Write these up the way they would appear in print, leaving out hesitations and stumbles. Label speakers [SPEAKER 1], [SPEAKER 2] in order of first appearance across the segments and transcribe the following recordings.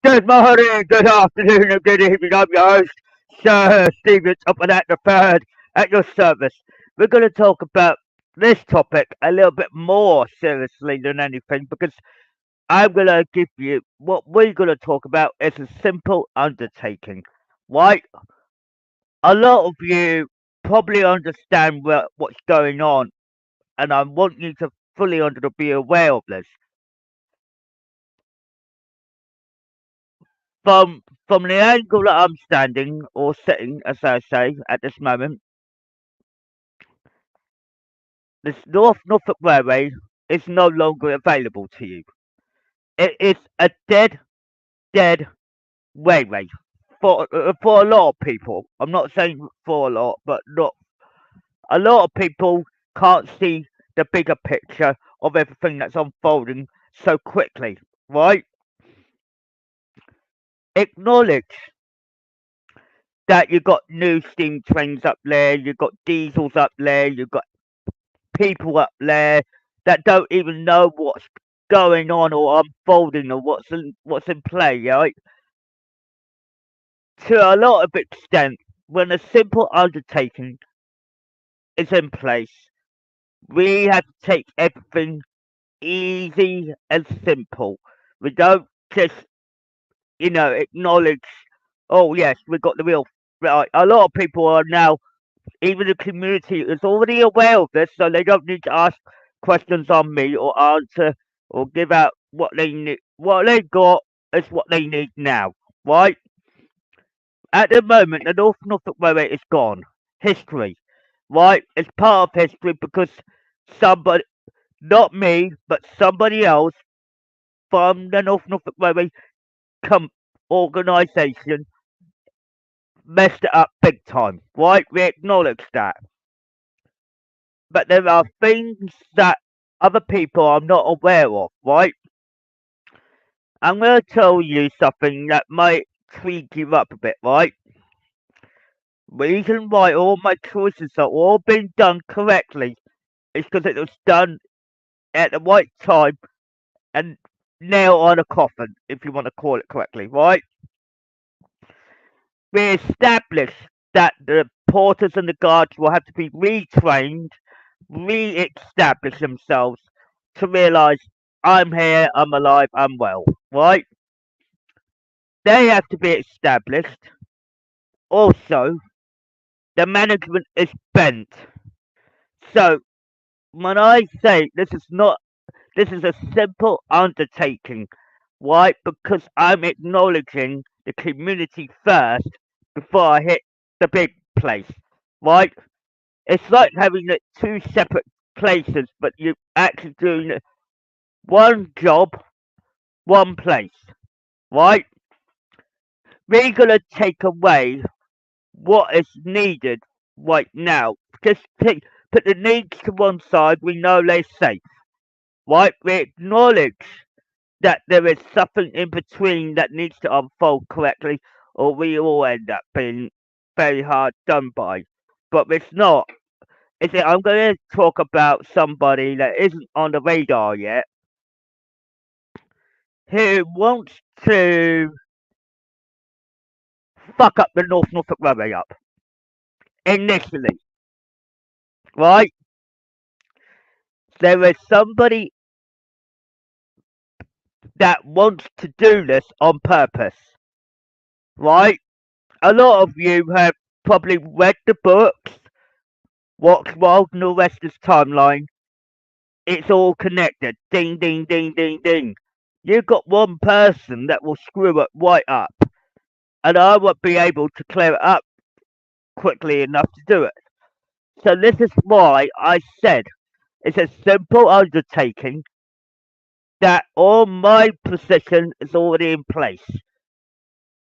[SPEAKER 1] Good morning, good afternoon, and good evening. I'm your host, Sir Stephen Topham at the third at your service. We're going to talk about this topic a little bit more seriously than anything because I'm going to give you what we're going to talk about is a simple undertaking. Right? A lot of you probably understand what's going on, and I want you to fully be aware of this. From from the angle that I'm standing or sitting, as I say, at this moment, this North Norfolk Railway is no longer available to you. It is a dead railway for a lot of people. I'm not saying for a lot, but not a lot of people can't see the bigger picture of everything that's unfolding so quickly, right? Acknowledge that you've got new steam trains up there, you've got diesels up there, you've got people up there that don't even know what's going on or unfolding or what's in play, right? To a lot of extent, when a simple undertaking is in place, we have to take everything easy and simple. We don't just, acknowledge, oh yes, we've got the real right. A lot of people are now, even the community is already aware of this, so they don't need to ask questions on me or answer or give out what they need. What they got is what they need now, right? At the moment, the North Norfolk Railway is gone. History, right? It's part of history because somebody, not me, but somebody else from the North Norfolk Railway com- organisation messed it up big time, right? We acknowledge that. But there are things that other people are not aware of, right? I'm going to tell you something that might tweak you up a bit, right? Reason why all my choices are all being done correctly is because it was done at the right time and nail on a coffin, if you want to call it correctly, right? We established that the porters and the guards will have to be retrained, re-establish themselves to realise I'm here, I'm alive, I'm well, right? They have to be established. Also, the management is bent. So when I say this is a simple undertaking. Why? Because I'm acknowledging the community first before I hit the big place. Right? It's like having it two separate places, but you're actually doing one job, one place. Right? We're gonna take away what is needed right now. Just put the needs to one side. We know they're safe. Right? We acknowledge that there is something in between that needs to unfold correctly, or we all end up being very hard done by. But it's not. Is it? I'm going to talk about somebody that isn't on the radar yet, who wants to fuck up the North Norfolk Railway up initially, right? There is somebody that wants to do this on purpose, right? A lot of you have probably read the books, watched Wild and the rest of timeline. It's all connected. Ding, ding, ding, ding, ding. You've got one person that will screw it right up, and I won't be able to clear it up quickly enough to do it. So this is why I said it's a simple undertaking that all my position is already in place.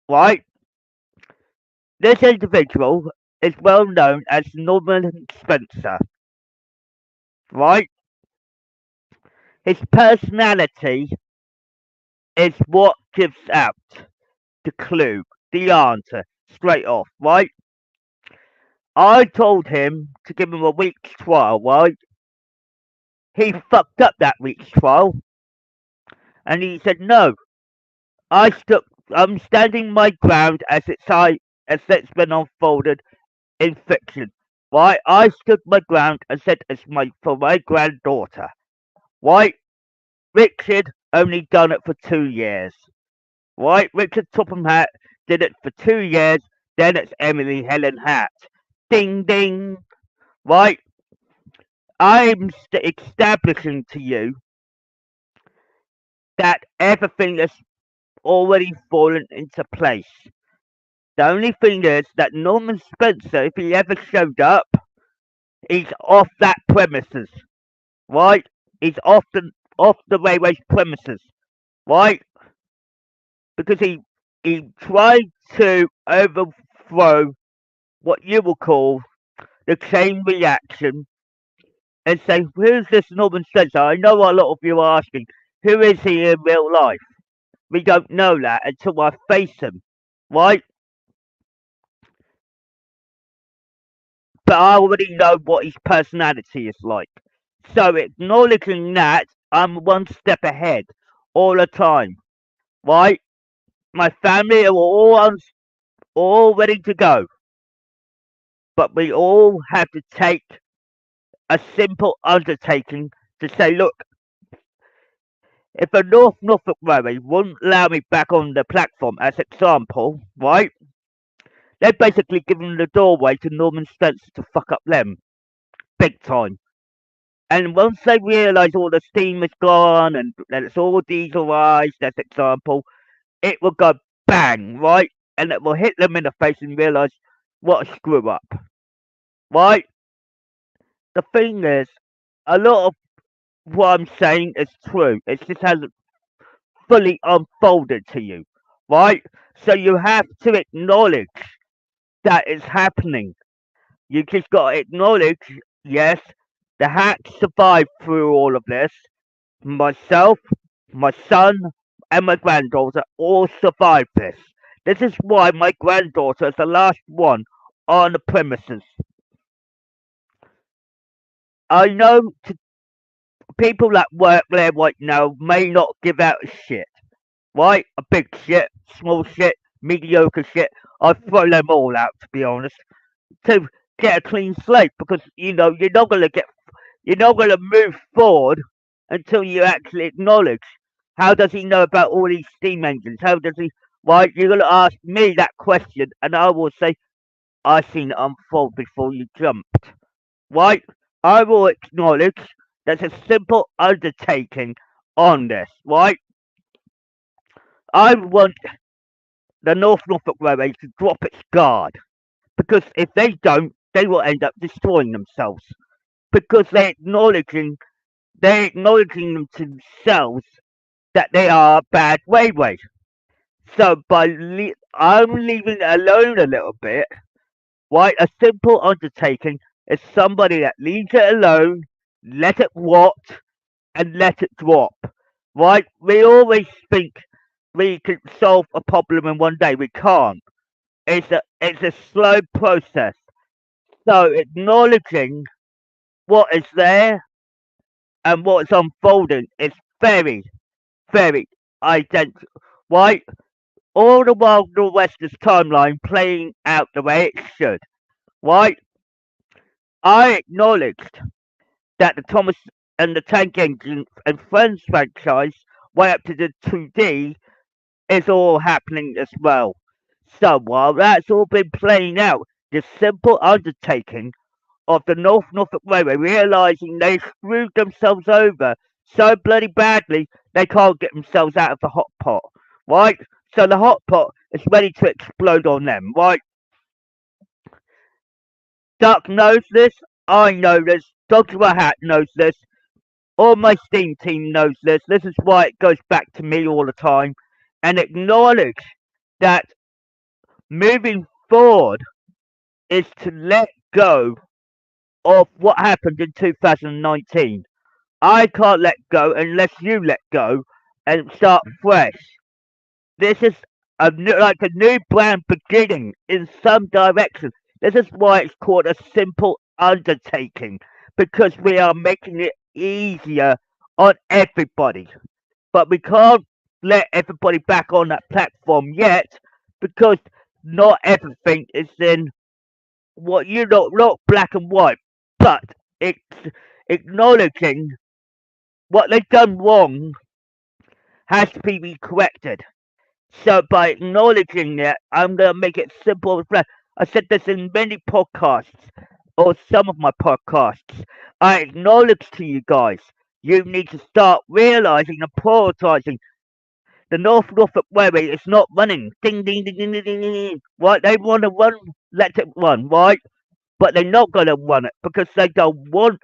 [SPEAKER 1] Right? This individual is well known as Norman Spencer. Right? His personality is what gives out the clue, the answer, straight off, right? I told him to give him a week's trial, right? He fucked up that week's trial, and he said, no, I stuck I'm standing my ground as it's been unfolded in fiction. Why I stood my ground and said it's for my granddaughter. Why Richard only done it for 2 years. Why Richard Topham Hatt did it for 2 years. Then it's Emily Helen Hatt. Ding ding. Right, establishing to you that everything has already fallen into place. The only thing is that Norman Spencer, if he ever showed up, he's off that premises, right? He's off the railway's premises, right? Because he tried to overthrow what you will call the chain reaction and say, who's this Norman Spencer? I know a lot of you are asking, who is he in real life? We don't know that until I face him, right? But I already know what his personality is like. So acknowledging that, I'm one step ahead all the time, right? My family are all ready to go, but we all have to take a simple undertaking to say, look, if the North Norfolk Railway wouldn't allow me back on the platform as example, right? They're basically giving the doorway to Norman Spencer to fuck up them big time. And once they realise all the steam is gone and that it's all dieselised, as example, it will go bang, right? And it will hit them in the face and realise what a screw up, right? The thing is, a lot of what I'm saying is true. It just hasn't fully unfolded to you, right? So you have to acknowledge that it's happening. You just got to acknowledge, yes, the hack survived through all of this. Myself, my son, and my granddaughter all survived this. This is why my granddaughter is the last one on the premises. I know people that work there right now may not give out a shit, right? A big shit, small shit, mediocre shit. I throw them all out, to be honest, to get a clean slate because you're not gonna move forward until you actually acknowledge. How does he know about all these steam engines? How does he? Right, you're gonna ask me that question, and I will say I seen it unfold before you jumped. Right, I will acknowledge there's a simple undertaking on this. Right, I want the North Norfolk Railway to drop its guard because if they don't, they will end up destroying themselves because they're acknowledging them to themselves that they are a bad railway. So I'm leaving it alone a little bit. Right, a simple undertaking is somebody that leaves it alone, let it rot, and let it drop. Right, we always think we can solve a problem in one day. We can't. It's a slow process. So acknowledging what is there and what is unfolding is very, very identical. Right? All the while the West's timeline playing out the way it should. Right? I acknowledged that the Thomas and the Tank Engine and Friends franchise, way up to the 2D, is all happening as well. So while that's all been playing out, the simple undertaking of the North Norfolk Railway realising they screwed themselves over so bloody badly they can't get themselves out of the hot pot, right? So the hot pot is ready to explode on them, right? Duck knows this, I know this, Dr. Hat knows this, all my Steam team knows this. This is why it goes back to me all the time. And acknowledge that moving forward is to let go of what happened in 2019. I can't let go unless you let go and start fresh. This is like a new brand beginning in some direction. This is why it's called a simple undertaking because we are making it easier on everybody. But we can't. let everybody back on that platform yet, because not everything is in what you know, not black and white, but it's acknowledging what they've done wrong has to be corrected. So by acknowledging it, I'm gonna make it simple and flat. I said this in many podcasts, or some of my podcasts. I acknowledge to you guys, you need to start realizing and prioritizing. The North Norfolk Railway is not running. Ding ding ding ding ding ding ding. Right? They want to run, let it run, right? But they're not gonna run it because they don't want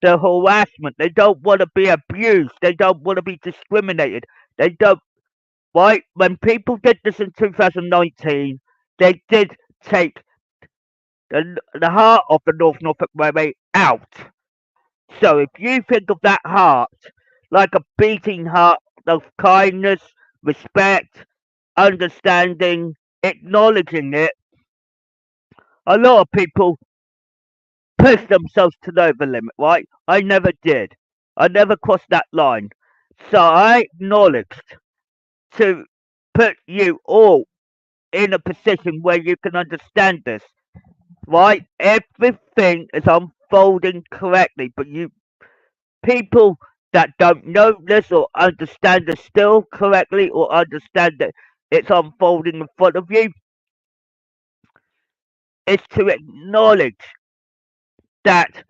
[SPEAKER 1] the harassment. They don't want to be abused. They don't want to be discriminated. They don't. Right? When people did this in 2019, they did take the heart of the North Norfolk Railway out. So if you think of that heart like a beating heart of kindness, respect, understanding, acknowledging it, a lot of people push themselves to the over limit, right? I never did. I never crossed that line. So I acknowledged to put you all in a position where you can understand this, right? Everything is unfolding correctly, but you people that don't know this or understand this still correctly or understand that it's unfolding in front of you, is to acknowledge that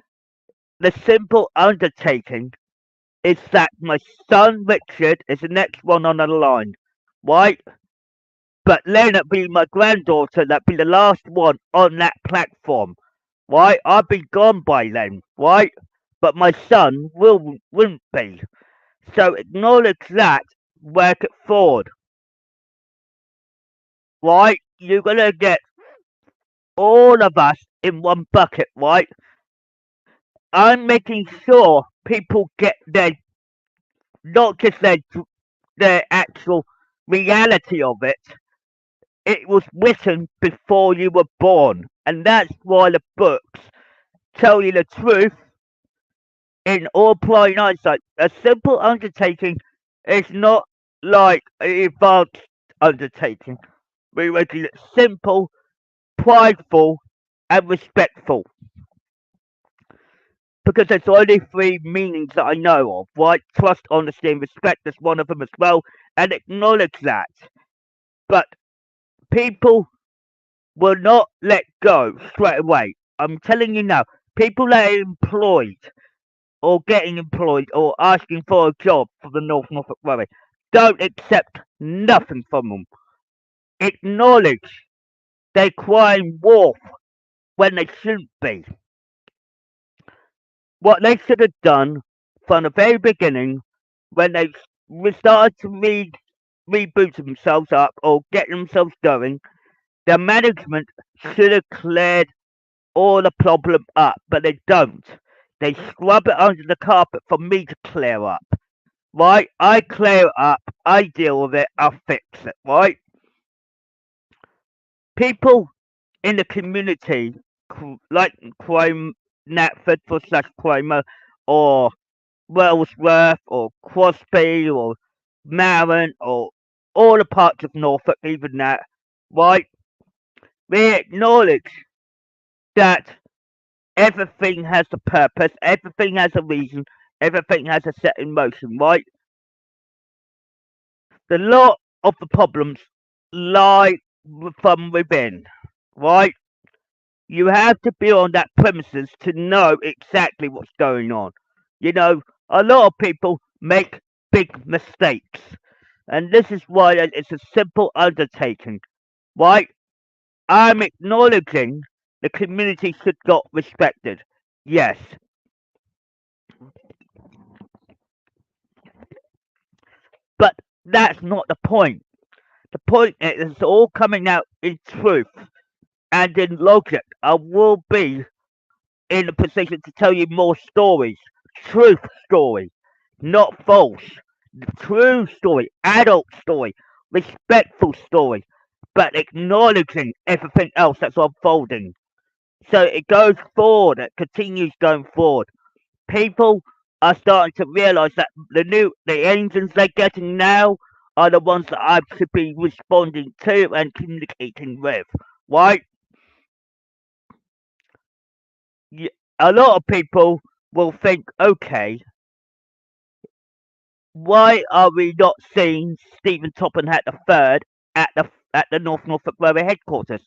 [SPEAKER 1] the simple undertaking is that my son Richard is the next one on the line, right? But then it be my granddaughter that be the last one on that platform, right? I'll be gone by then, right? But my son wouldn't be. So acknowledge that, work it forward, right? You're gonna get all of us in one bucket, right? I'm making sure people get their not just their actual reality of it. It was written before you were born, and that's why the books tell you the truth in all plain hindsight. A simple undertaking is not like an advanced undertaking. We making it simple, prideful, and respectful. Because there's only three meanings that I know of, right? Trust, honesty, and respect is one of them as well, and acknowledge that. But people will not let go straight away. I'm telling you now, people that are employed or getting employed or asking for a job for the North Norfolk Railway don't accept nothing from them. Acknowledge they're crying wolf when they shouldn't be. What they should have done from the very beginning when they started to reboot themselves up or get themselves going, the management should have cleared all the problem up, but they don't. They scrub it under the carpet for me to clear up. Right? I clear it up, I deal with it, I fix it, right? People in the community, like Crime Natford for slash Cromer, or Wellsworth, or Crosby, or Marin, or all the parts of Norfolk, even that, right? We acknowledge that everything has a purpose, everything has a reason, everything has a set in motion, right? The lot of the problems lie from within, right? You have to be on that premises to know exactly what's going on. You know, a lot of people make big mistakes, and this is why it's a simple undertaking, right? I'm acknowledging the community should got respected. Yes, but that's not the point. The point is it's all coming out in truth and in logic. I will be in a position to tell you more stories, truth stories, not false, true story, adult story, respectful story, but acknowledging everything else that's unfolding. So it goes forward, it continues going forward. People are starting to realise that the engines they're getting now are the ones that I should be responding to and communicating with, right? A lot of people will think, okay, why are we not seeing Stephen Topham Hatt the third at the North Norfolk Railway headquarters?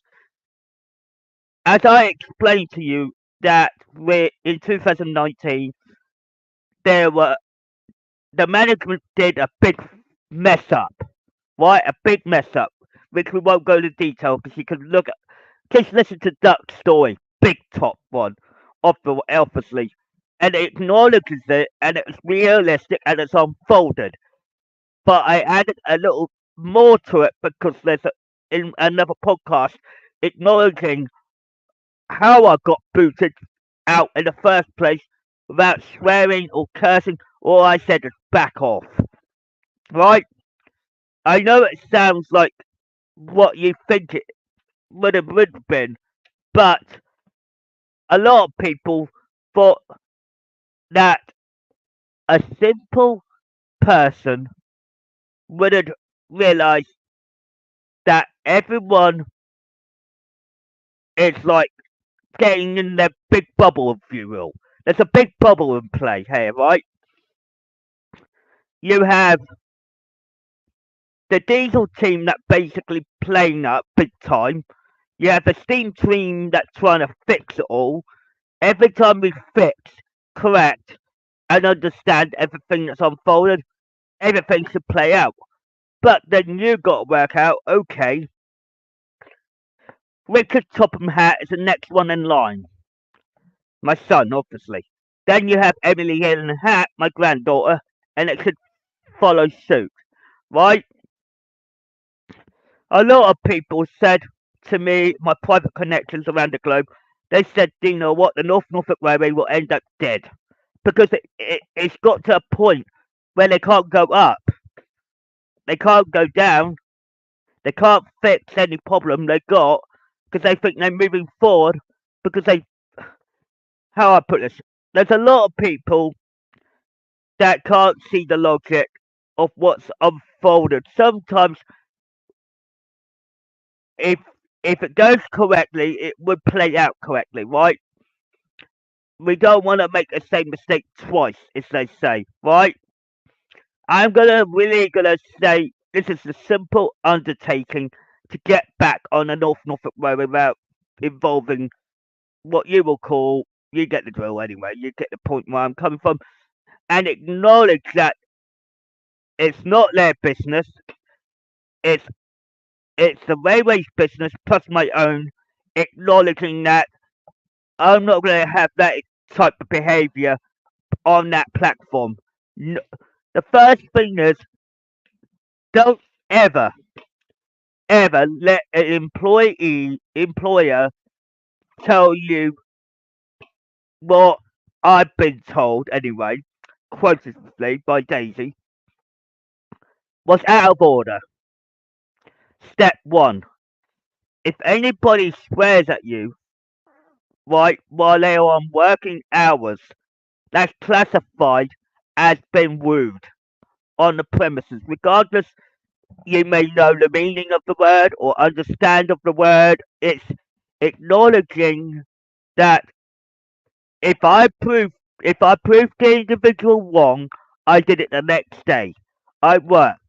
[SPEAKER 1] As I explained to you that we in 2019 there were the management did a big mess up, right? A big mess up, which we won't go into detail because you can look at just listen to Duck's story, big top one of the obviously, and it acknowledges it and it's realistic and it's unfolded. But I added a little more to it because in another podcast acknowledging how I got booted out in the first place without swearing or cursing. All I said is back off. Right? I know it sounds like what you think it would have been, but a lot of people thought that a simple person wouldn't realize that everyone is like getting in their big bubble, if you will. There's a big bubble in play here, right? You have the diesel team that basically playing up big time. You have the steam team that's trying to fix it all. Every time we fix, correct, and understand everything that's unfolded, everything should play out. But then you got to work out, okay, Richard Topham Hatt is the next one in line. My son, obviously. Then you have M&GN Hatt, my granddaughter, and it should follow suit, right? A lot of people said to me, my private connections around the globe, they said, "Do you know what? The North Norfolk Railway will end up dead because it's got to a point where they can't go up, they can't go down, they can't fix any problem they got because they think they're moving forward because they, how I put this, there's a lot of people that can't see the logic of what's unfolded. Sometimes if if it goes correctly, it would play out correctly, right? We don't want to make the same mistake twice, as they say, right? I'm really gonna say this is a simple undertaking to get back on the North Norfolk Railway without involving what you will call, you get the drill anyway, you get the point where I'm coming from, and acknowledge that it's not their business, it's it's the railway's business plus my own, acknowledging that I'm not going to have that type of behaviour on that platform. No, the first thing is, don't ever, ever let an employer tell you what I've been told anyway, quotably by Daisy, was out of order. Step one, if anybody swears at you, right, while they are on working hours, that's classified as being rude on the premises, regardless you may know the meaning of the word or understand of the word. It's acknowledging that if I prove if I prove the individual wrong, I did it the next day. I worked.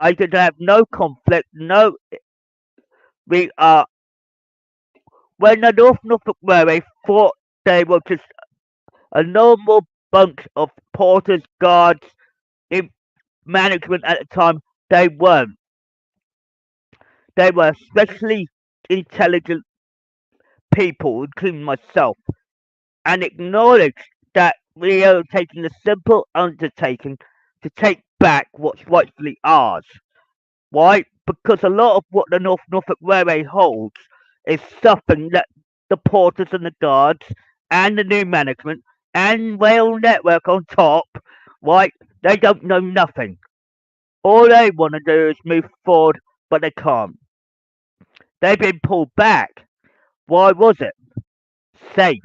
[SPEAKER 1] I did have no conflict. No, we are. When the North Norfolk Railway thought they were just a normal bunch of porters, guards, in management at the time, they weren't. They were especially intelligent people, including myself, and acknowledged that we are taking a simple undertaking to take back what's rightfully ours. Why? Because a lot of what the North Norfolk Railway holds is something that the porters and the guards and the new management and rail network on top, right? They don't know nothing. All they want to do is move forward, but they can't. They've been pulled back. Why was it? Safe.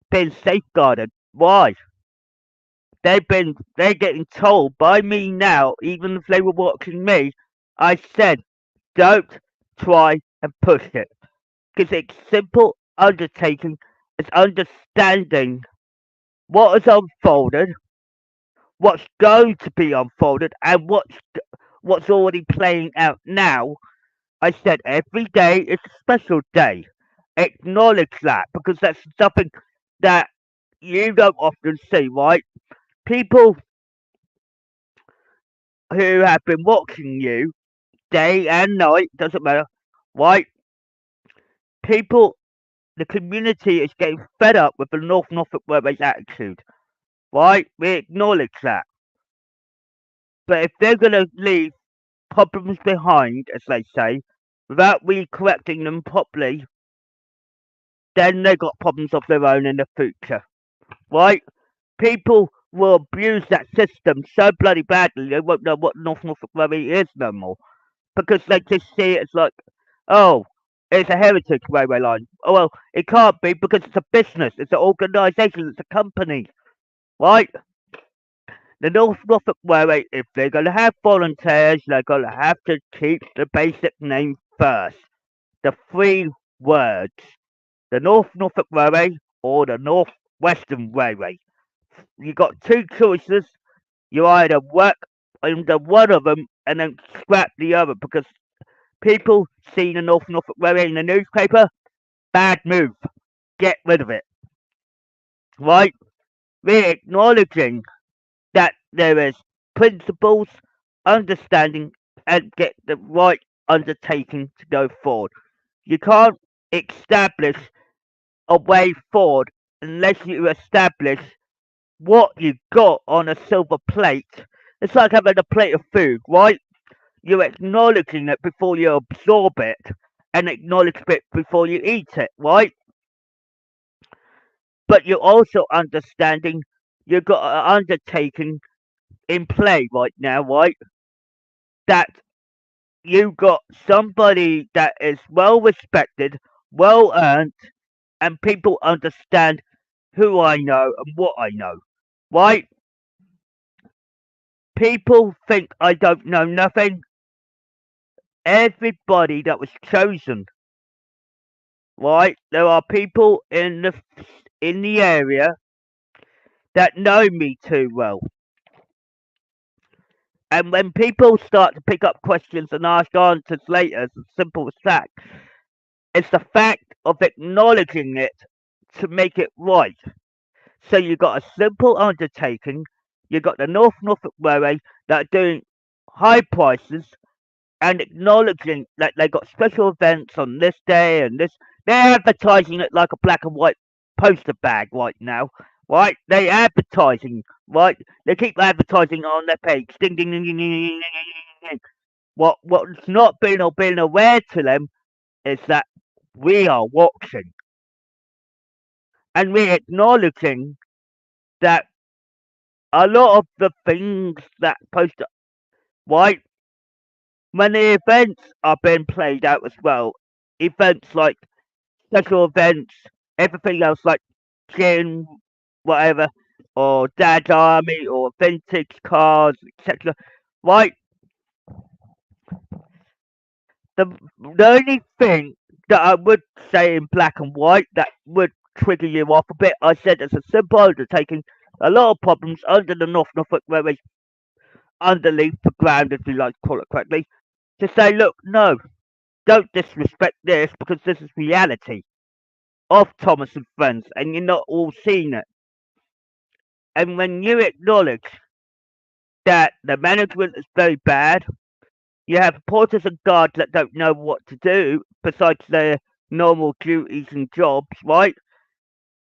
[SPEAKER 1] Been safeguarded. Why? they're getting told by me now, even if they were watching me. I said, don't try and push it, because it's simple undertaking. It's understanding what has unfolded, what's going to be unfolded, and what's already playing out now. I said every day is a special day. Acknowledge that, because that's something that you don't often see, right? People who have been watching you day and night, doesn't matter, right? People, the community is getting fed up with the North Norfolk Railway's attitude, right? We acknowledge that. But if they're going to leave problems behind, as they say, without we correcting them properly, then they got problems of their own in the future, right? People will abuse that system so bloody badly they won't know what North Norfolk Railway is no more, because they just see it as like, oh, it's a heritage railway line. Oh well, it can't be because it's a business, it's an organisation, it's a company, right? The North Norfolk Railway, if they're going to have volunteers, they're going to have to keep the basic name first. The three words: the North Norfolk Railway or the North Western Railway. You got two choices. You either work under one of them and then scrap the other, because people see the North Norfolk Railway in the newspaper. Bad move. Get rid of it. Right? We're acknowledging that there is principles, understanding, and get the right undertaking to go forward. You can't establish a way forward unless you establish what you got on a silver plate. It's like having a plate of food, right? You're acknowledging it before you absorb it, and acknowledge it before you eat it, right? But you're also understanding you've got an undertaking in play right now, right? That you got somebody that is well respected, well earned, and people understand who I know and what I know, right? People think I don't know nothing. Everybody that was chosen, right? There are people in the area that know me too well. And when people start to pick up questions and ask answers later, it's as simple as that. It's the fact of acknowledging it to make it right. So you've got a simple undertaking, you've got the North Norfolk Railway that are doing high prices and acknowledging that they got special events on this day and this. They're advertising it like a black and white poster bag right now, right? They advertising, right? They keep advertising on their page. Ding, ding, ding, ding, ding, ding, ding, ding. What's not been aware to them is that we are watching, and we're acknowledging that a lot of the things that poster, right? When the events are being played out as well, events like special events, everything else like gin, whatever, or Dad's Army, or vintage cars, etc. Right? The the only thing that I would say in black and white that would trigger you off a bit, I said it's a simple undertaking, a lot of problems under the North Norfolk Railway, underneath the ground, if you like to call it correctly, to say, look, no, don't disrespect this, because this is reality of Thomas and Friends, and you're not all seeing it. And when you acknowledge that the management is very bad, you have porters and guards that don't know what to do besides their normal duties and jobs, right?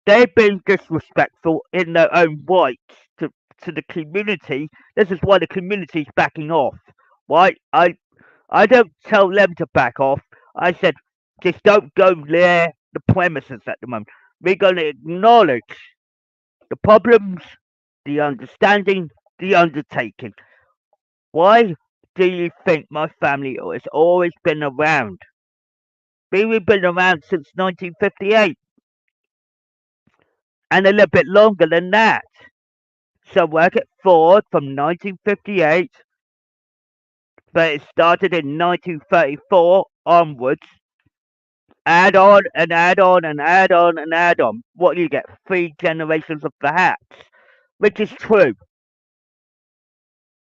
[SPEAKER 1] They've been disrespectful in their own rights to the community. This is why the community's backing off, right? I don't tell them to back off. I said, just don't go near the premises at the moment. We're going to acknowledge the problems, the understanding, the undertaking. Why do you think my family has always been around? We've been around since 1958, and a little bit longer than that. So work at Ford from 1958, but it started in 1934 onwards. Add on and add on and add on and add on. What you get? 3 generations of the Hatts, which is true.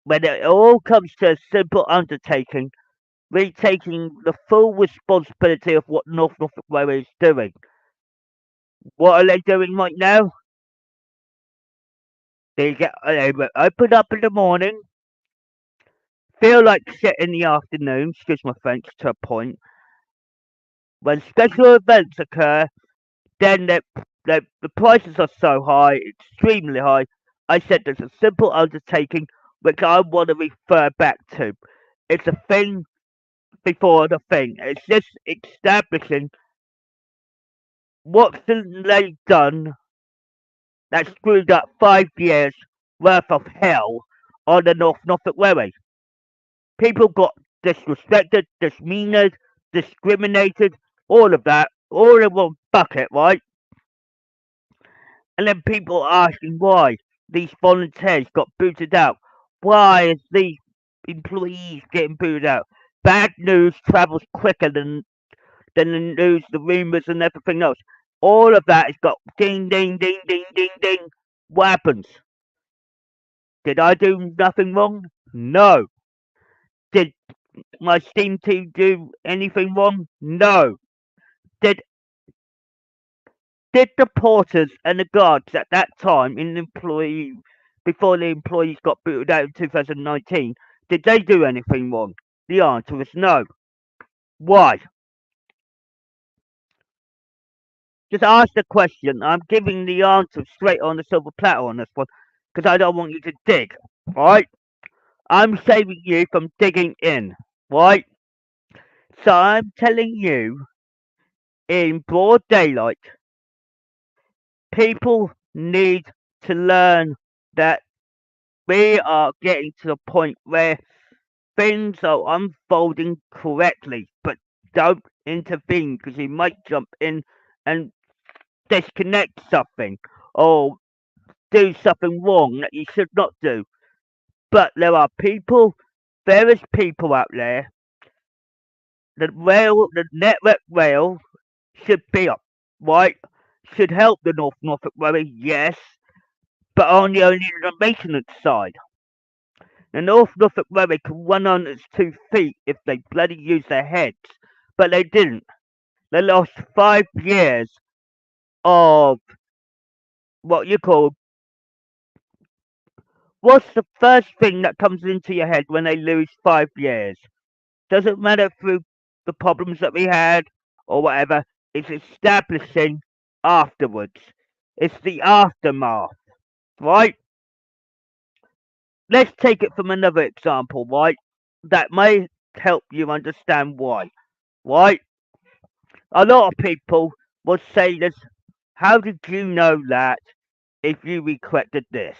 [SPEAKER 1] When it all comes to a simple undertaking, we're taking the full responsibility of what Norfolk Railway is doing. What are they doing right now? They open up in the morning, feel like shit in the afternoon, excuse my French, to a point. When special events occur, then the prices are so high, extremely high. I said there's a simple undertaking which I want to refer back to. It's a thing before the thing. It's just establishing what's they done that screwed up 5 years worth of hell on the North Norfolk Railway. People got disrespected, demeanored, discriminated, all of that, all in one bucket, right? And then people asking why these volunteers got booted out. Why is these employees getting booted out? Bad news travels quicker than the news, the rumours and everything else. All of that has got ding, ding, ding, ding, ding, ding. What happens? Did I do nothing wrong? No. Did my steam team do anything wrong? No. Did did the porters and the guards at that time in the employee before the employees got booted out in 2019, did they do anything wrong? The answer is no. Why? Just ask the question. I'm giving the answer straight on the silver platter on this one because I don't want you to dig. Right? I'm saving you from digging in. Right? So I'm telling you in broad daylight, people need to learn that we are getting to the point where things are unfolding correctly, but don't intervene because you might jump in and disconnect something or do something wrong that you should not do. But there are people, various people out there. The network rail should be up, right? Should help the North Norfolk Railway, yes, but only the maintenance side. The North Norfolk Railway can run on its 2 feet if they bloody use their heads, but they didn't. They lost 5 years of what you call. What's the first thing that comes into your head when they lose 5 years? Doesn't matter through the problems that we had or whatever, it's establishing afterwards. It's the aftermath, right? Let's take it from another example, right? That may help you understand why, right? A lot of people will say this, how did you know that if you requested this?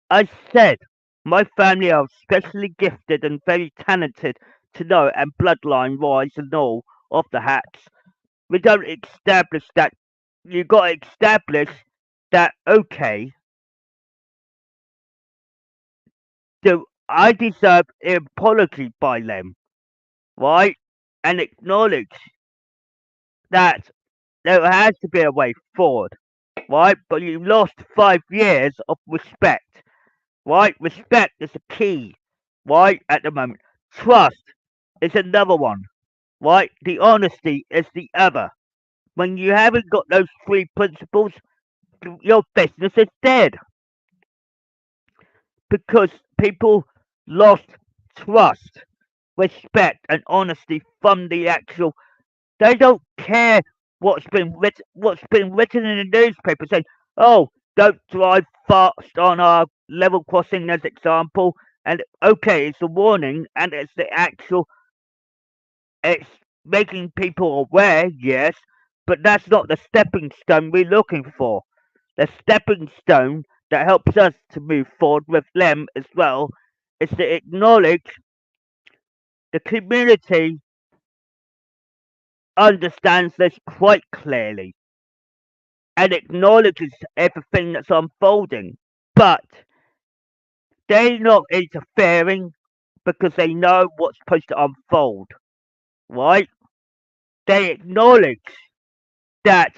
[SPEAKER 1] I said, my family are especially gifted and very talented to know and bloodline wise and all of the Hatts. We don't establish that. You got to establish that, okay, do I deserve an apology by them, right? And acknowledge that there has to be a way forward, right? But you lost 5 years of respect, right? Respect is a key, right? At the moment, trust is another one, right? The honesty is the other. When you haven't got those 3 principles, your business is dead because people lost trust, respect, and honesty from the actual. They don't care what's been written in the newspaper saying, "Oh, don't drive fast on our level crossing," as example. And okay, it's a warning, and it's the actual. It's making people aware, yes, but that's not the stepping stone we're looking for. The stepping stone that helps us to move forward with them as well is to acknowledge the community understands this quite clearly and acknowledges everything that's unfolding. But They're not interfering because they know what's supposed to unfold, right? They acknowledge that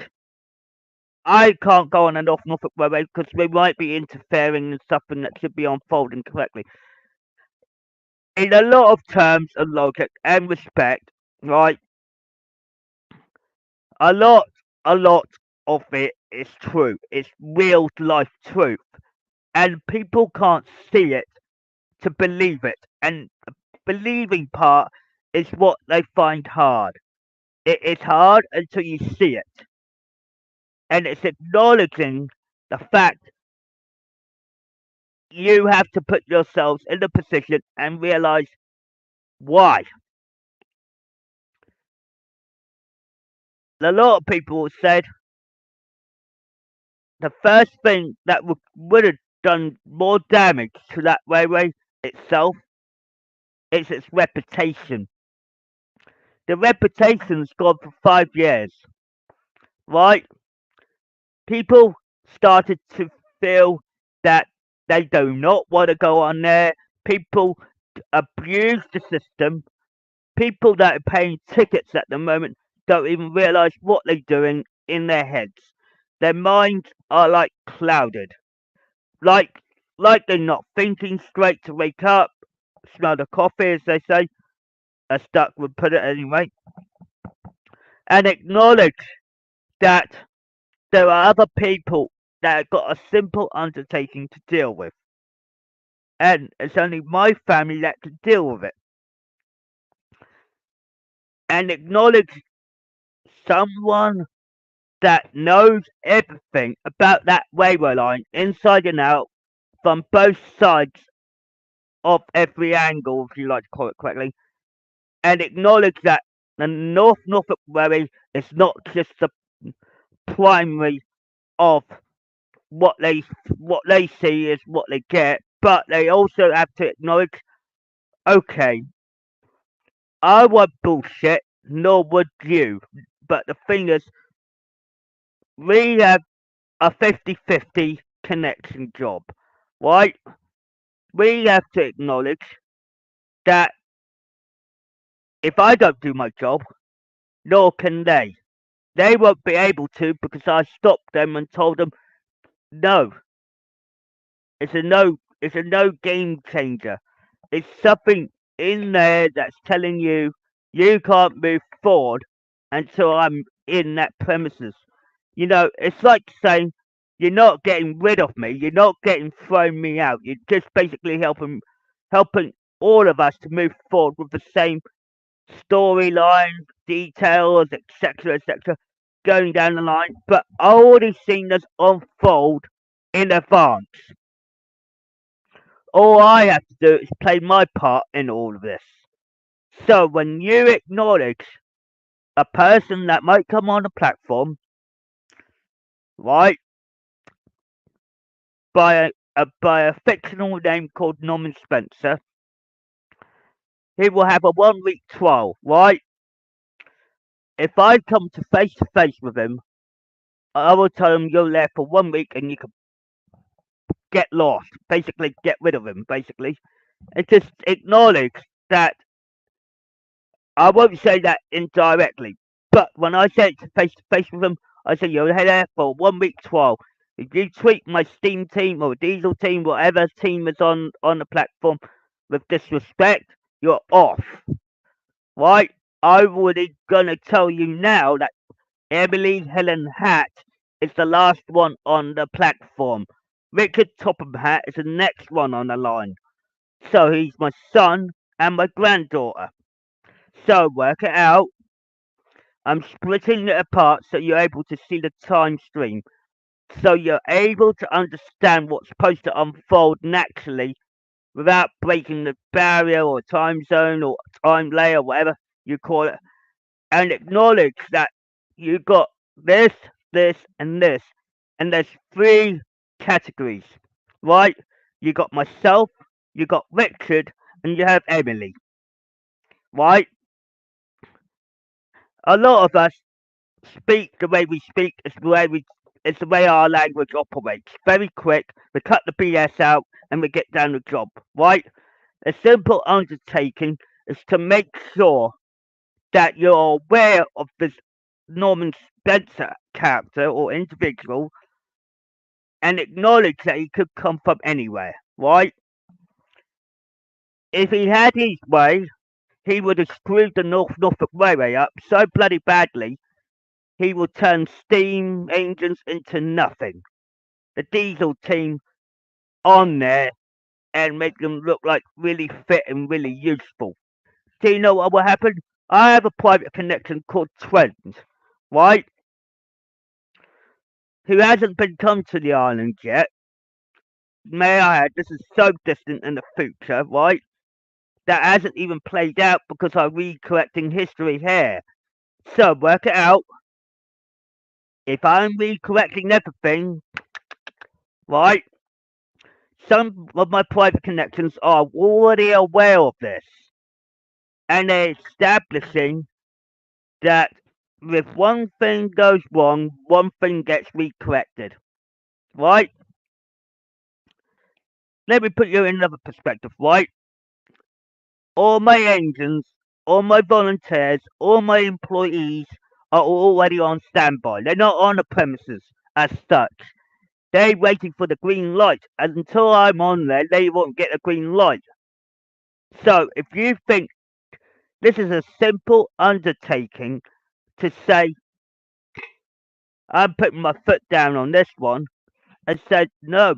[SPEAKER 1] I can't go on a Norfolk Railway because we might be interfering in something that should be unfolding correctly. In a lot of terms of logic and respect, right? A lot, a lot of it is true. It's real life truth, and people can't see it to believe it. And the believing part is what they find hard. It is hard until you see it, and it's acknowledging the fact you have to put yourselves in the position and realize why. A lot of people said the first thing that would have done more damage to that railway itself is its reputation. The reputation's gone for 5 years, right? People started to feel that they do not want to go on there. People abuse the system. People that are paying tickets at the moment don't even realize what they're doing in their heads. Their minds are like clouded, like like they're not thinking straight to wake up, smell the coffee, as they say, as Duck would put it anyway, and acknowledge that there are other people that have got a simple undertaking to deal with, and it's only my family that can deal with it, and acknowledge someone that knows everything about that railway line inside and out from both sides of every angle, if you like to call it correctly, and acknowledge that the North Norfolk Railway is not just the primary of what they what they see is what they get, but they also have to acknowledge, okay, I want bullshit, nor would you. But the thing is, we have a 50-50 connection job, right? We have to acknowledge that if I don't do my job, nor can they. They won't be able to because I stopped them and told them, no, it's a no game changer. It's something in there that's telling you you can't move forward until I'm in that premises. You know, it's like saying you're not getting rid of me, you're not getting thrown me out. You're just basically helping all of us to move forward with the same storyline, details, etc., going down the line. But I already seen this unfold in advance. All I have to do is play my part in all of this. So when you acknowledge a person that might come on the platform, right, by a fictional name called Norman Spencer, he will have a 1 week trial, right? If I come to face with him, I will tell him you're there for 1 week and you can get lost, basically get rid of him, basically. And just acknowledge that I won't say that indirectly, but when I say it to face with them, I say you're there for a 1 week trial. If you treat my steam team or diesel team, whatever team is on the platform, with disrespect, you're off. Right? I would gonna tell you now that Emily Helen Hatt is the last one on the platform. Richard Topham Hatt is the next one on the line. So he's my son and my granddaughter. So work it out. I'm splitting it apart so you're able to see the time stream. So you're able to understand what's supposed to unfold naturally without breaking the barrier or time zone or time layer, whatever you call it, and acknowledge that you got this, this, and this. And there's three categories, right? You got myself, you got Richard, and you have Emily, right? A lot of us speak the way we speak is the way we It's the way our language operates. Very quick, we cut the BS out and we get down the job, right? A simple undertaking is to make sure that you're aware of this Norman Spencer character or individual and acknowledge that he could come from anywhere, right? If he had his way, he would have screwed the Norfolk Railway up so bloody badly, he would turn steam engines into nothing. The diesel team on there and make them look like really fit and really useful. Do you know what will happen? I have a private connection called Trent, right? Who hasn't been come to the island yet. May I add, this is so distant in the future, right? That hasn't even played out because I'm recollecting history here. So work it out. If I'm recollecting everything, right? Some of my private connections are already aware of this. And they're establishing that if one thing goes wrong, one thing gets recorrected. Right? Let me put you in another perspective, right? All my engines, all my volunteers, all my employees are already on standby. They're not on the premises as such. They're waiting for the green light. And until I'm on there, they won't get a green light. So if you think this is a simple undertaking to say, I'm putting my foot down on this one, and said, no,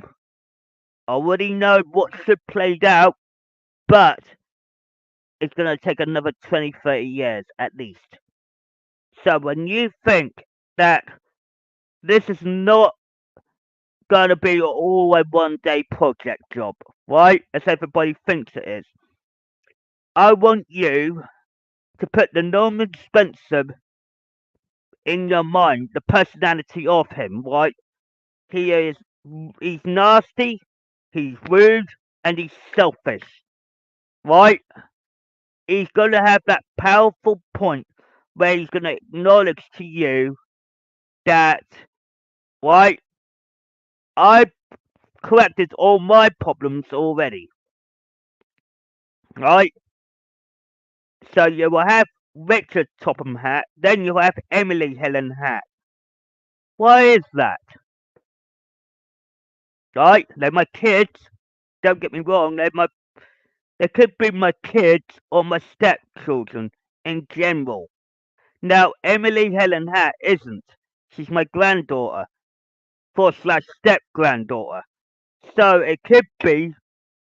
[SPEAKER 1] I already know what should played out, but it's going to take another 20, 30 years at least. So when you think that this is not going to be all a one day project job, right? As everybody thinks it is, I want you to put the Norman Spencer in your mind, the personality of him, right? He is, he's nasty, he's rude, and he's selfish, right? He's going to have that powerful point where he's going to acknowledge to you that, right, I corrected all my problems already, right? So you will have Richard Topham Hatt, then you'll have Emily Helen Hatt. Why is that? Right? They're my kids. Don't get me wrong. They could be my kids or my stepchildren in general. Now, Emily Helen Hatt isn't. She's my granddaughter, forward slash step granddaughter. So it could be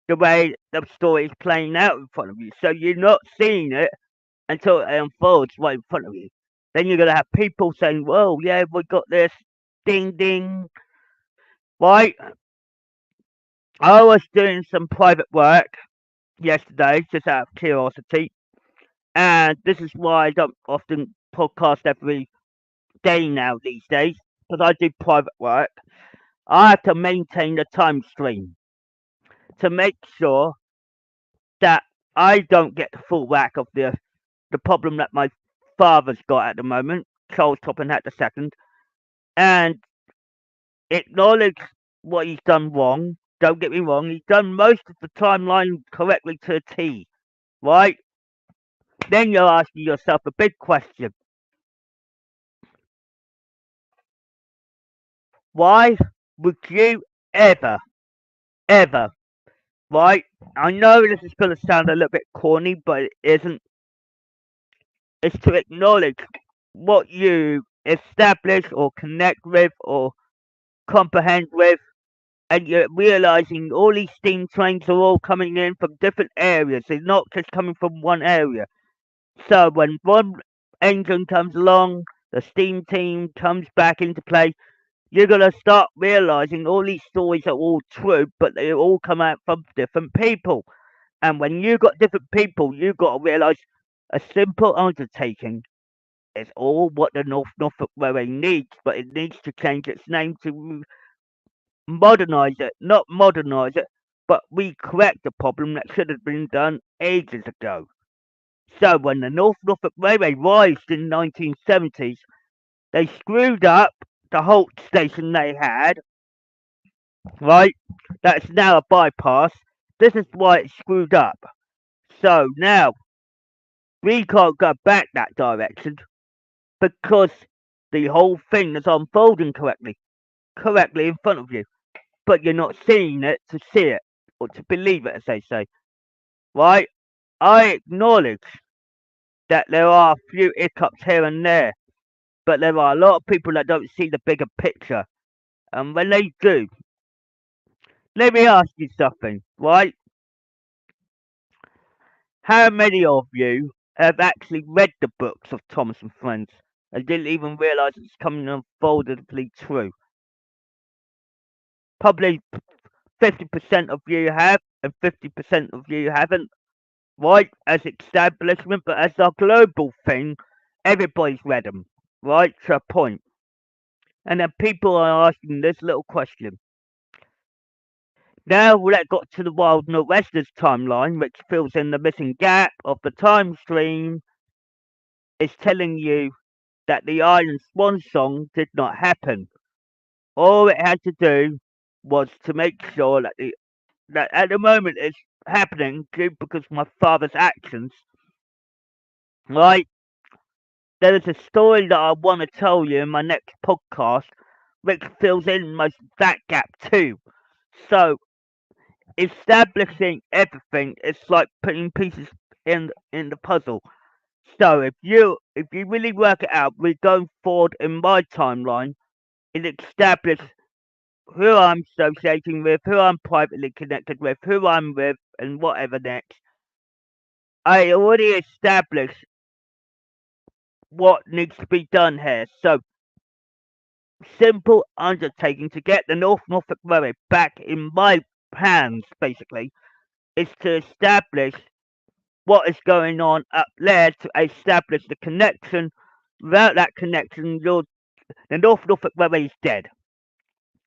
[SPEAKER 1] the way the story is playing out in front of you. So you're not seeing it until it unfolds right in front of you. Then you're gonna have people saying, "Whoa, yeah, we got this, ding ding." Right? I was doing some private work yesterday, just out of curiosity, and this is why I don't often podcast every day now these days, because I do private work. I have to maintain the time stream to make sure that I don't get the full whack of the problem that my father's got at the moment, Charles Topham Hatt II, and acknowledge what he's done wrong. Don't get me wrong, he's done most of the timeline correctly to a T, right? Then you're asking yourself a big question. Why would you ever, ever, right? I know this is going to sound a little bit corny, but it isn't. It's to acknowledge what you establish or connect with or comprehend with, and you're realizing all these steam trains are all coming in from different areas. They're not just coming from one area. So when one engine comes along, the steam team comes back into play. You're gonna start realizing all these stories are all true, but they all come out from different people. And when you got different people, you got to realize a simple undertaking is all what the Norfolk Railway needs, but it needs to change its name to modernize it, not modernize it, but we correct the problem that should have been done ages ago. So when the North Norfolk Railway rised in the 1970s, they screwed up the halt station they had, right? That's now a bypass. This is why it's screwed up. So now we can't go back that direction because the whole thing is unfolding correctly in front of you, but you're not seeing it to see it or to believe it, as they say, right? I acknowledge that there are a few hiccups here and there, but there are a lot of people that don't see the bigger picture, and when they do, let me ask you something, right? How many of you have actually read the books of Thomas and Friends and didn't even realise it's coming unfoldedly true? Probably 50% of you have, and 50% of you haven't, right? As establishment, but as a global thing, everybody's read them, right? To a point. And then people are asking this little question. Now that got to the Wild Northwesters timeline, which fills in the missing gap of the time stream, is telling you that the Iron Swan song did not happen. All it had to do was to make sure that at the moment it's happening due because of my father's actions. Right? There is a story that I want to tell you in my next podcast, which fills in most of that gap too. So establishing everything is like putting pieces in the puzzle. So if you really work it out, we're going forward in my timeline. It established who I'm associating with, who I'm privately connected with, who I'm with, and whatever next. I already established what needs to be done here. So, simple undertaking to get the North Norfolk Railway back in my hands, basically, is to establish what is going on up there to establish the connection. Without that connection, the North Norfolk Railway is dead.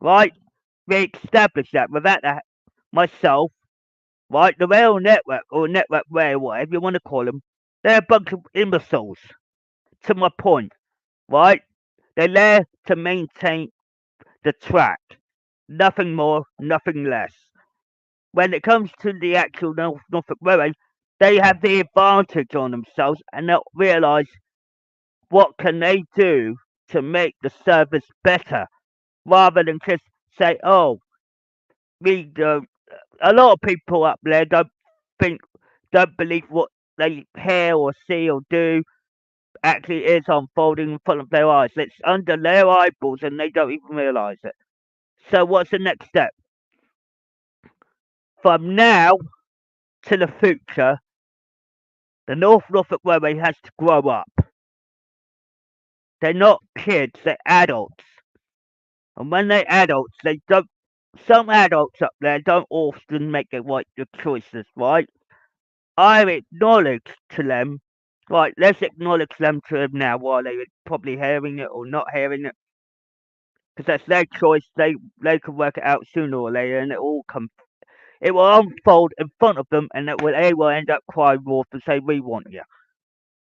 [SPEAKER 1] Right? We established that. Without that, myself, right? The rail network or network rail, whatever you want to call them, they're a bunch of imbeciles. To my point, right? They're there to maintain the track, nothing more, nothing less. When it comes to the actual Norfolk Railway, they have the advantage on themselves and they'll realise what can they do to make the service better, rather than just say, "Oh, we don't." A lot of people up there think, don't believe what they hear or see or do actually is unfolding in front of their eyes. It's under their eyeballs and they don't even realise it. So what's the next step? From now to the future, the North Norfolk Railway has to grow up. They're not kids, they're adults. And when they're adults, they don't. Some adults up there don't often make the right good choices, right? I acknowledge to them, right? Let's acknowledge them to them now while they're probably hearing it or not hearing it, because that's their choice. They can work it out sooner or later, and it will unfold in front of them, and they will end up crying wolf and say, "We want you."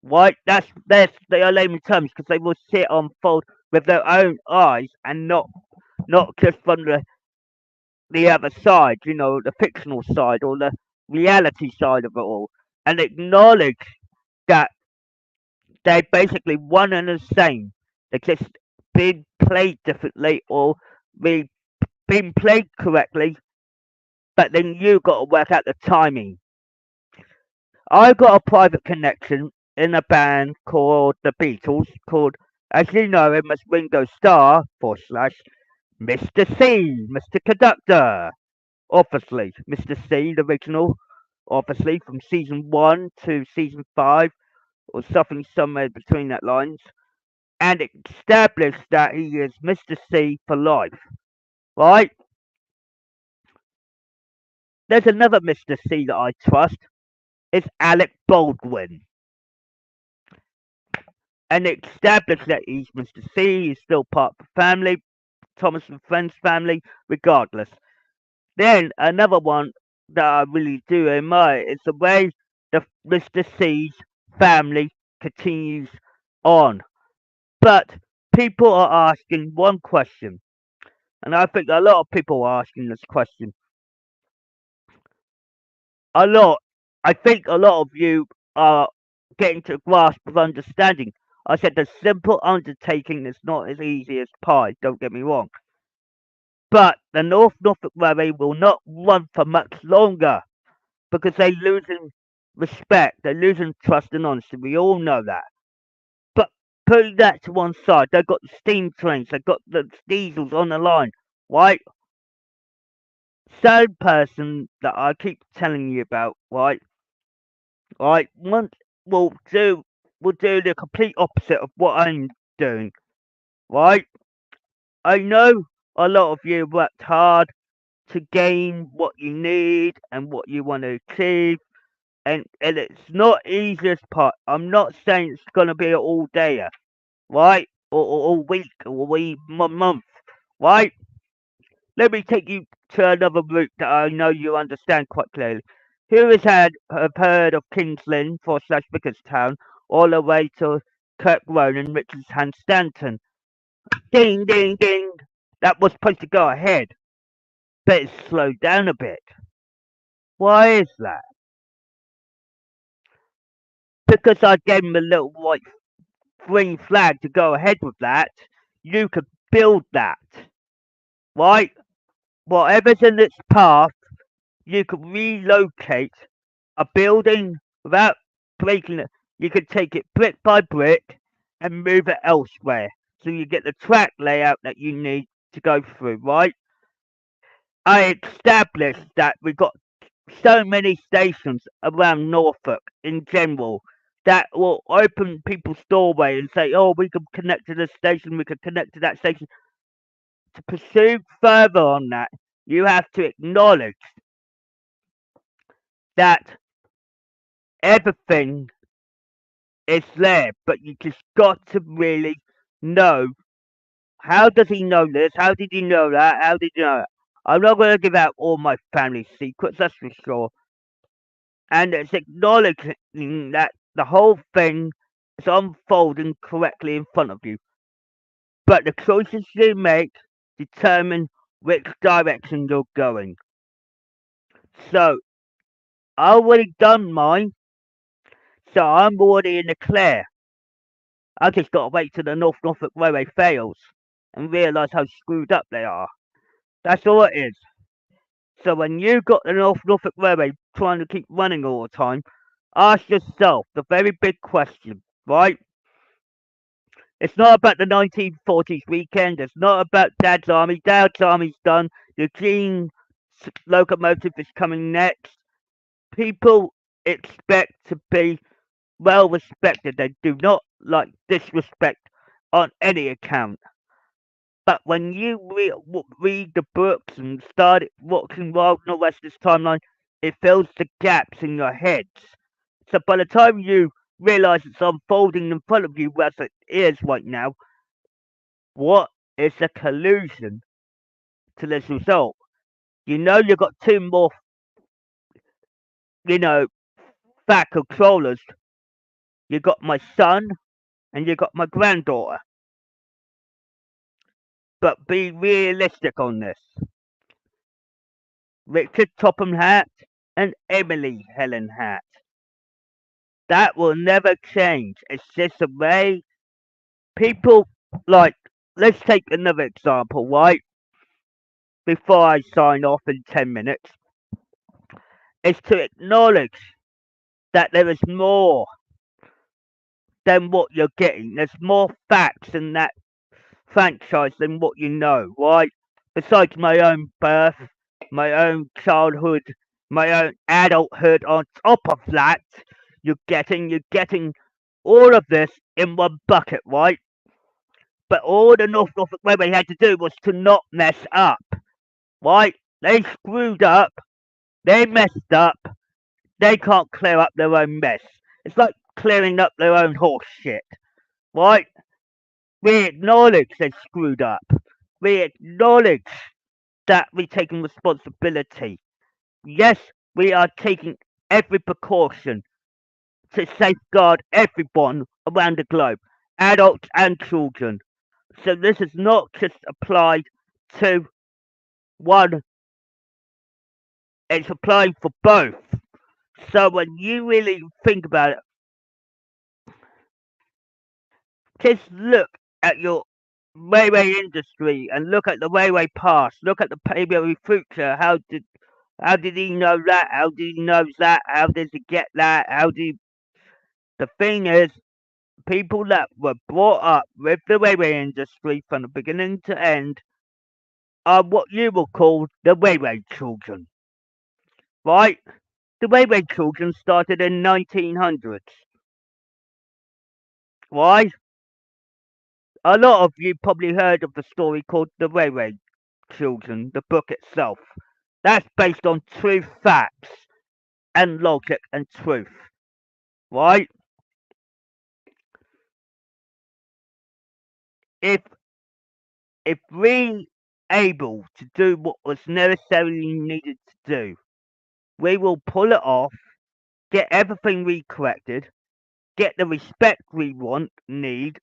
[SPEAKER 1] Right? They are layman terms because they will see it unfold with their own eyes and not just from the other side, the fictional side or the reality side of it all, and acknowledge that they're basically one and the same. They're just being played differently or being, being played correctly, but then you got to work out the timing. I got a private connection in a band called the Beatles, called, as you know him as Ringo Starr, forward slash, Mr. C, Mr. Conductor. Obviously, Mr. C, the original, obviously, from season 1 to season 5, or something somewhere between that lines, and established that he is Mr. C for life, right? There's another Mr. C that I trust. It's Alec Baldwin. And established that he's Mr. C, he's still part of the family, Thomas and Friends family, regardless. Then another one that I really do admire is the way the Mr. C's family continues on. But people are asking one question, and I think a lot of people are asking this question. A lot. I think a lot of you are getting to a grasp of understanding. I said the simple undertaking is not as easy as pie, don't get me wrong. But the North Norfolk Railway will not run for much longer because they're losing respect, they're losing trust and honesty. We all know that. But putting that to one side, they've got the steam trains, they've got the diesels on the line, right? Same person that I keep telling you about, right? Right, once will do the complete opposite of what I'm doing, right? I know a lot of you worked hard to gain what you need and what you want to achieve, and it's not easiest part. I'm not saying it's gonna be all day, right? Or all week or even month, right? Let me take you to another route that I know you understand quite clearly. Who has have heard of King's Lynn / Vicarstown all the way to Kirk Road and Richard's Hand Stanton? Ding ding ding. That was supposed to go ahead, but it's slowed down a bit. Why is that? Because I gave him a little white green flag to go ahead with that. You could build that, right? Whatever's in its path, you could relocate a building without breaking it. You could take it brick by brick and move it elsewhere. So you get the track layout that you need to go through, right? I established that we've got so many stations around Norfolk in general that will open people's doorway and say, oh, we can connect to this station, we can connect to that station. To pursue further on that, you have to acknowledge that everything is there, but you just got to really know how does he know this? How did he know that? How did you know it? I'm not going to give out all my family secrets, that's for sure. And it's acknowledging that the whole thing is unfolding correctly in front of you. But the choices you make determine which direction you're going. So I already done mine, so I'm already in the clear. I just got to wait till the North Norfolk Railway fails and realise how screwed up they are. That's all it is. So when you got the North Norfolk Railway trying to keep running all the time, ask yourself the very big question, right? It's not about the 1940s weekend. It's not about Dad's Army. Dad's Army's done. The Gene locomotive is coming next. People expect to be well respected. They do not like disrespect on any account. But when you read the books and start watching Wild Northwest's timeline, it fills the gaps in your heads. So by the time you realize it's unfolding in front of you, as it is right now, what is the collusion to this result? You know you've got two more, you know, fat controllers. You got my son and you got my granddaughter. But be realistic on this. Richard Topham Hatt and Emily Helen Hatt. That will never change. It's just the way people like. Let's take another example, right? Before I sign off in 10 minutes, is to acknowledge that there is more than what you're getting. There's more facts in that franchise than what you know, right? Besides my own birth, my own childhood, my own adulthood, on top of that, you're getting all of this in one bucket, right? But all the North Norfolk Railway had to do was to not mess up, right? They screwed up, they messed up, they can't clear up their own mess. It's like clearing up their own horse shit, right? We acknowledge they screwed up. We acknowledge that we're taking responsibility. Yes, we are taking every precaution to safeguard everyone around the globe, adults and children. So this is not just applied to one, it's applied for both. So when you really think about it, just look at your railway industry and look at the railway past, look at the railway future. How did he know that? How did he know that? How did he get that? The thing is, people that were brought up with the railway industry from the beginning to end are what you will call the railway children, right? The railway children started in 1900s. Why? A lot of you probably heard of the story called The Railway Children, the book itself. That's based on true facts and logic and truth, right? If if we able to do what was necessarily needed to do, we will pull it off, get everything we corrected, get the respect we need.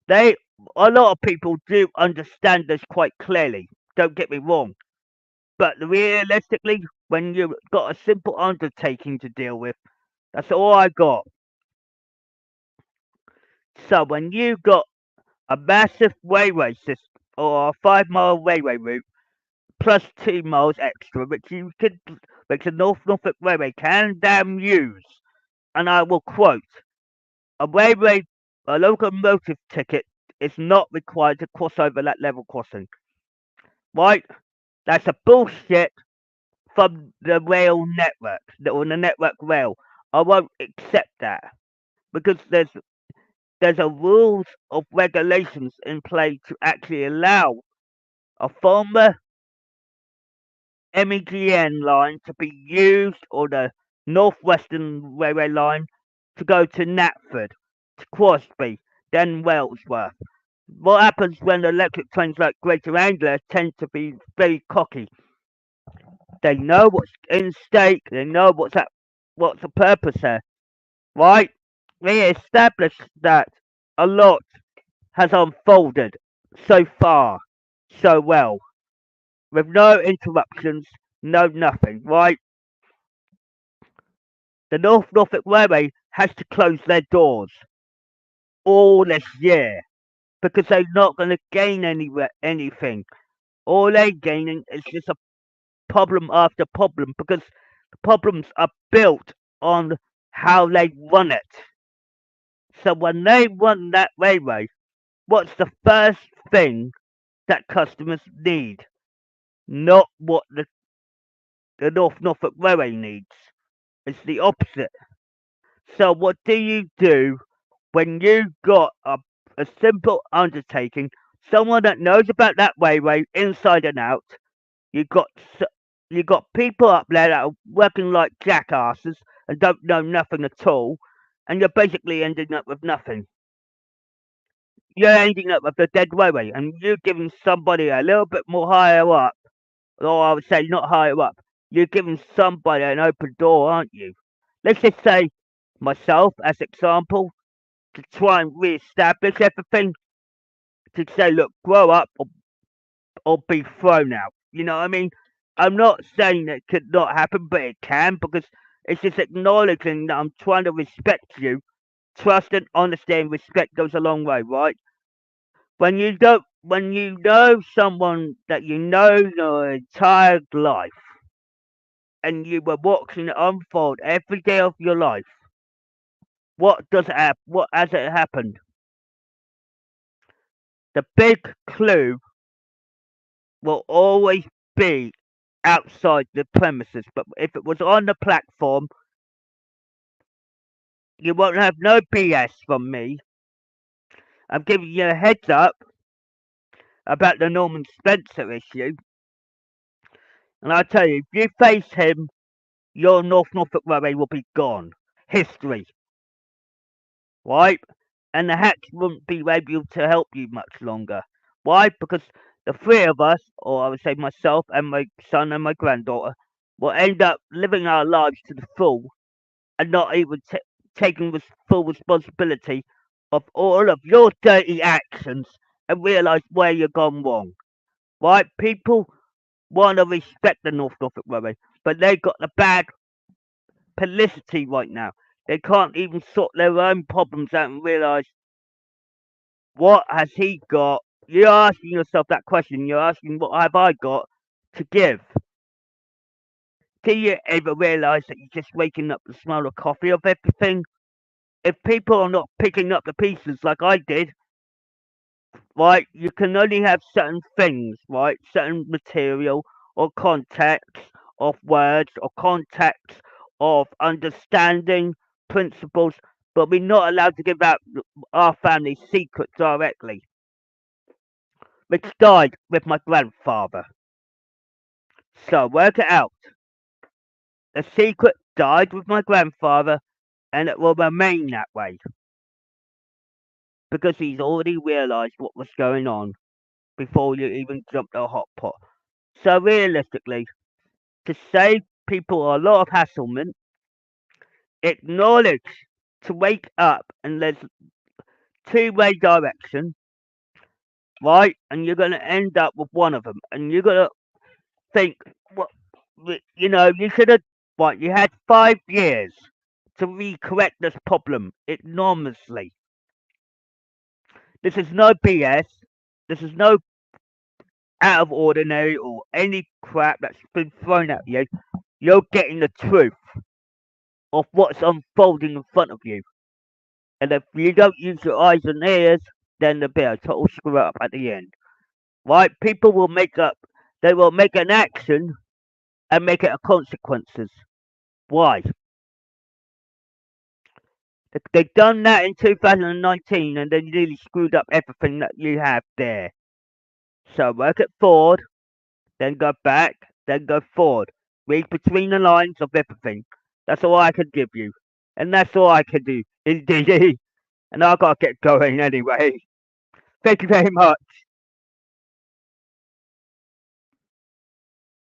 [SPEAKER 1] They a lot of people do understand this quite clearly. Don't get me wrong, but realistically, when you've got a simple undertaking to deal with, that's all I got. So when you got a massive railway system or a 5 mile railway route plus 2 miles extra, which the North Norfolk Railway can damn use, and I will quote: a railway, a locomotive ticket is not required to cross over that level crossing. Right? That's a bullshit from the rail network, or the network rail. I won't accept that because there's a rules of regulations in play to actually allow a former M&GN line to be used, or the Northwestern Railway line to go to Knapford, to Crosby, then Wellsworth. What happens when electric trains like Greater Anglia tend to be very cocky? They know what's in stake. They know what's the purpose there, right? We established that a lot has unfolded so far, so well, with no interruptions, no nothing, right? The North Norfolk Railway has to close their doors all this year because they're not going to gain anything. All they're gaining is just a problem after problem because the problems are built on how they run it. So when they run that railway, what's the first thing that customers need? Not what the North Norfolk Railway needs. It's the opposite. So what do you do when you got a simple undertaking? Someone that knows about that railway inside and out. You got you got people up there that are working like jackasses and don't know nothing at all, and you're basically ending up with nothing. You're ending up with a dead railway, and you're giving somebody a little bit more higher up, or I would say not higher up. You're giving somebody an open door, aren't you? Let's just say myself as example to try and re-establish everything. To say, look, grow up or be thrown out. You know what I mean? I'm not saying that it could not happen, but it can because it's just acknowledging that I'm trying to respect you. Trust and honesty and respect goes a long way, right? When you know someone that you know your entire life and you were watching it unfold every day of your life, what has it happened? The big clue will always be outside the premises, but if it was on the platform, you won't have no BS from me. I'm giving you a heads up about the Norman Spencer issue, and I tell you, if you face him, your North Norfolk Railway will be gone. History, right? And the Hatch won't be able to help you much longer. Why? Because the three of us, or I would say myself and my son and my granddaughter, will end up living our lives to the full and not even taking full responsibility of all of your dirty actions and realise where you're gone wrong. Right? People want to respect the North Norfolk Railway, but they've got the bad publicity right now. They can't even sort their own problems out and realise what has he got. You're asking yourself that question. You're asking what have I got to give. Do you ever realise that you're just waking up the smell of coffee of everything? If people are not picking up the pieces like I did, right, you can only have certain things, right, certain material or context of words or context of understanding principles, but we're not allowed to give out our family secrets directly, which died with my grandfather. So work it out. The secret died with my grandfather, and it will remain that way because he's already realised what was going on before you even jumped the hot pot. So realistically, to save people a lot of hasslement, acknowledge to wake up and there's two-way direction, right? And you're going to end up with one of them, and you're going to think, what, you should have, right? You had 5 years to recorrect this problem enormously. This is no BS. This is no out of ordinary or any crap that's been thrown at you. You're getting the truth of what's unfolding in front of you. And if you don't use your eyes and ears, then there'll be a total screw up at the end. Right? People will they will make an action and make it a consequences. Why? They've done that in 2019 and they nearly screwed up everything that you have there. So work it forward, then go back, then go forward. Read between the lines of everything. That's all I can give you. And that's all I can do. Indeed. And I've got to get going anyway. Thank you very much.